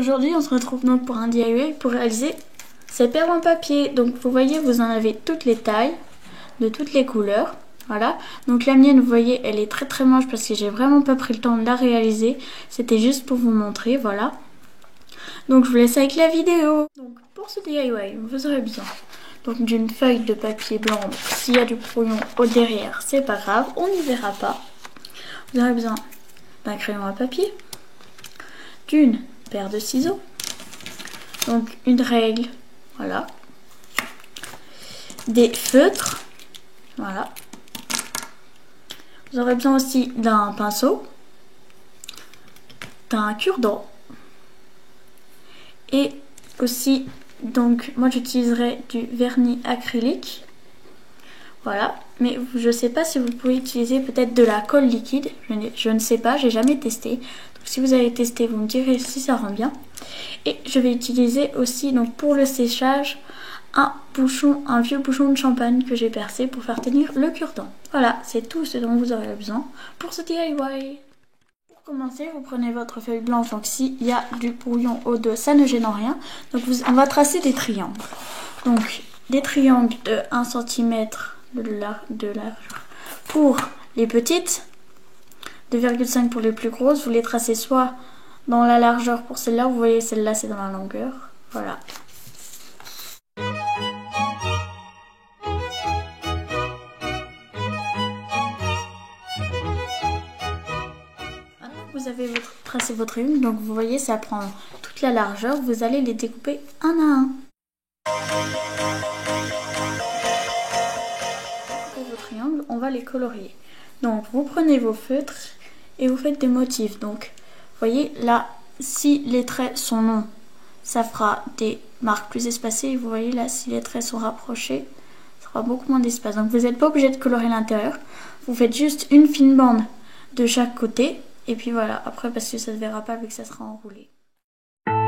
Aujourd'hui on se retrouve donc pour un DIY pour réaliser ces perles en papier. Donc vous voyez, vous en avez toutes les tailles, de toutes les couleurs. Voilà, donc la mienne, vous voyez, elle est très moche parce que j'ai vraiment pas pris le temps de la réaliser. C'était juste pour vous montrer, voilà. Donc je vous laisse avec la vidéo. Donc pour ce DIY, vous aurez besoin donc d'une feuille de papier blanc. S'il y a du brouillon au derrière, c'est pas grave, on n'y verra pas. Vous aurez besoin d'un crayon à papier, d'une paire de ciseaux, donc une règle, voilà, des feutres, voilà. Vous aurez besoin aussi d'un pinceau, d'un cure-dent et aussi, donc moi j'utiliserai du vernis acrylique, voilà. Mais je sais pas si vous pouvez utiliser peut-être de la colle liquide, je ne sais pas, j'ai jamais testé. Donc si vous avez testé, vous me direz si ça rend bien. Et je vais utiliser aussi donc pour le séchage un vieux bouchon de champagne que j'ai percé pour faire tenir le cure-dent. Voilà, c'est tout ce dont vous aurez besoin pour ce DIY. Pour commencer, vous prenez votre feuille blanche, donc s'il y a du brouillon au dos, ça ne gêne en rien. Donc on va tracer des triangles. Donc des triangles de 1 cm de largeur pour les petites, 2,5 pour les plus grosses. Vous les tracez soit dans la largeur pour celle-là, vous voyez celle-là c'est dans la longueur, voilà. Vous avez tracé votre triangle, donc vous voyez ça prend toute la largeur, vous allez les découper un à un. Vos triangles, on va les colorier. Donc vous prenez vos feutres et vous faites des motifs. Donc vous voyez là, si les traits sont longs, ça fera des marques plus espacées. Et vous voyez là, si les traits sont rapprochés, ça fera beaucoup moins d'espace. Donc vous n'êtes pas obligé de colorier l'intérieur. Vous faites juste une fine bande de chaque côté. Et puis voilà, après parce que ça ne se verra pas vu que ça sera enroulé. Voilà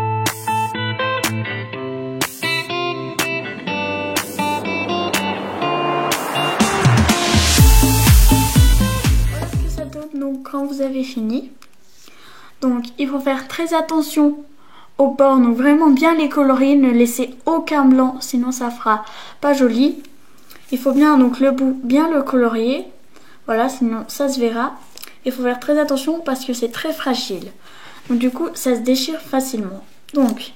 ce que ça donne donc quand vous avez fini. Donc il faut faire très attention aux bords, donc vraiment bien les colorier, ne laissez aucun blanc, sinon ça fera pas joli. Il faut bien donc le bout bien le colorier, voilà, sinon ça se verra. Il faut faire très attention parce que c'est très fragile. Donc du coup, ça se déchire facilement. Donc,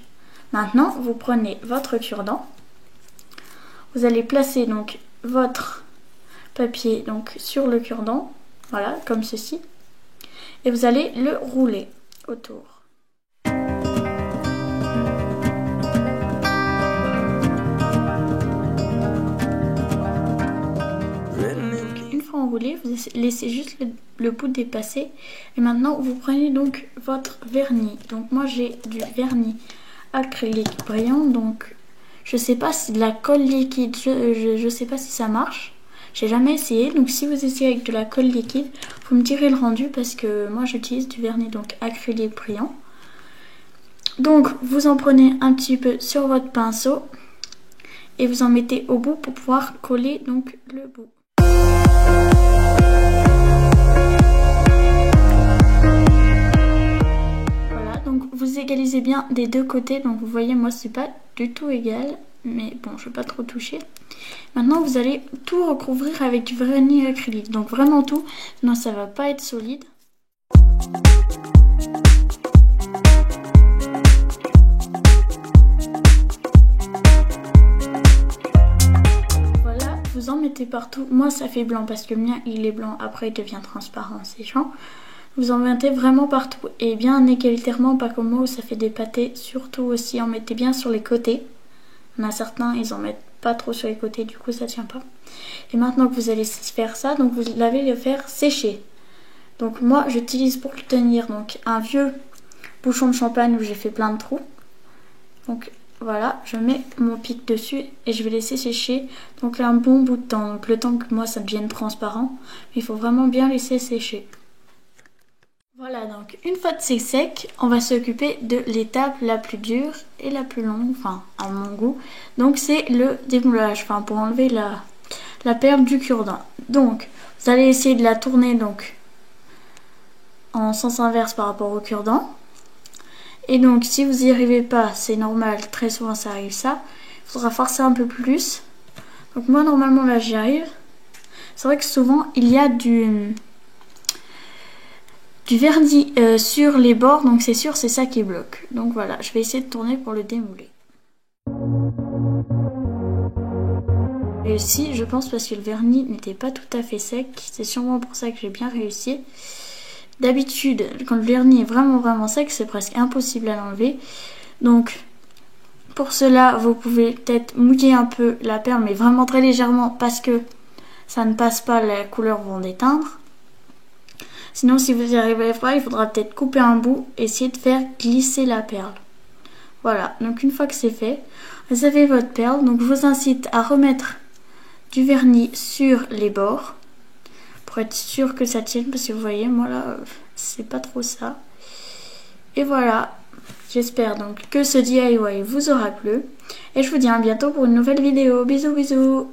maintenant, vous prenez votre cure-dent. Vous allez placer donc votre papier donc sur le cure-dent. Voilà, comme ceci. Et vous allez le rouler autour. Enroulé, vous laissez juste le bout dépasser et maintenant vous prenez donc votre vernis. Donc moi j'ai du vernis acrylique brillant, donc je sais pas si de la colle liquide, je sais pas si ça marche, j'ai jamais essayé. Donc si vous essayez avec de la colle liquide, vous me direz le rendu parce que moi j'utilise du vernis donc acrylique brillant. Donc vous en prenez un petit peu sur votre pinceau et vous en mettez au bout pour pouvoir coller donc le bout. Voilà, donc vous égalisez bien des deux côtés. Donc vous voyez, moi c'est pas du tout égal, mais bon, je vais pas trop toucher. Maintenant vous allez tout recouvrir avec du vernis acrylique, donc vraiment tout, sinon ça va pas être solide. Vous en mettez partout. Moi ça fait blanc parce que le mien il est blanc, après il devient transparent en séchant. Vous en mettez vraiment partout et bien égalitairement, pas comme moi où ça fait des pâtés. Surtout aussi en mettez bien sur les côtés. Il y en a certains, ils en mettent pas trop sur les côtés, du coup ça tient pas. Et maintenant que vous allez faire ça, donc vous allez le faire sécher. Donc moi j'utilise pour le tenir donc un vieux bouchon de champagne où j'ai fait plein de trous. Donc voilà, je mets mon pic dessus et je vais laisser sécher donc un bon bout de temps. Donc le temps que moi ça devienne transparent, il faut vraiment bien laisser sécher. Voilà, donc une fois que c'est sec, on va s'occuper de l'étape la plus dure et la plus longue, enfin à mon goût. Donc c'est le démoulage, enfin pour enlever la perle du cure-dent. Donc vous allez essayer de la tourner donc en sens inverse par rapport au cure-dent. Et donc si vous n'y arrivez pas, c'est normal, très souvent ça arrive ça. Il faudra forcer un peu plus. Donc moi normalement là j'y arrive. C'est vrai que souvent il y a du vernis sur les bords, donc c'est sûr c'est ça qui bloque. Donc voilà, je vais essayer de tourner pour le démouler. Réussi, je pense, parce que le vernis n'était pas tout à fait sec. C'est sûrement pour ça que j'ai bien réussi. D'habitude, quand le vernis est vraiment sec, c'est presque impossible à l'enlever. Donc, pour cela, vous pouvez peut-être mouiller un peu la perle, mais vraiment très légèrement, parce que ça ne passe pas, la couleur vont déteindre. Sinon, si vous n'y arrivez pas, il faudra peut-être couper un bout, essayer de faire glisser la perle. Voilà, donc une fois que c'est fait, vous avez votre perle. Donc je vous incite à remettre du vernis sur les bords pour être sûr que ça tienne, parce que vous voyez, moi là, c'est pas trop ça. Et voilà, j'espère donc que ce DIY vous aura plu. Et je vous dis à bientôt pour une nouvelle vidéo. Bisous bisous.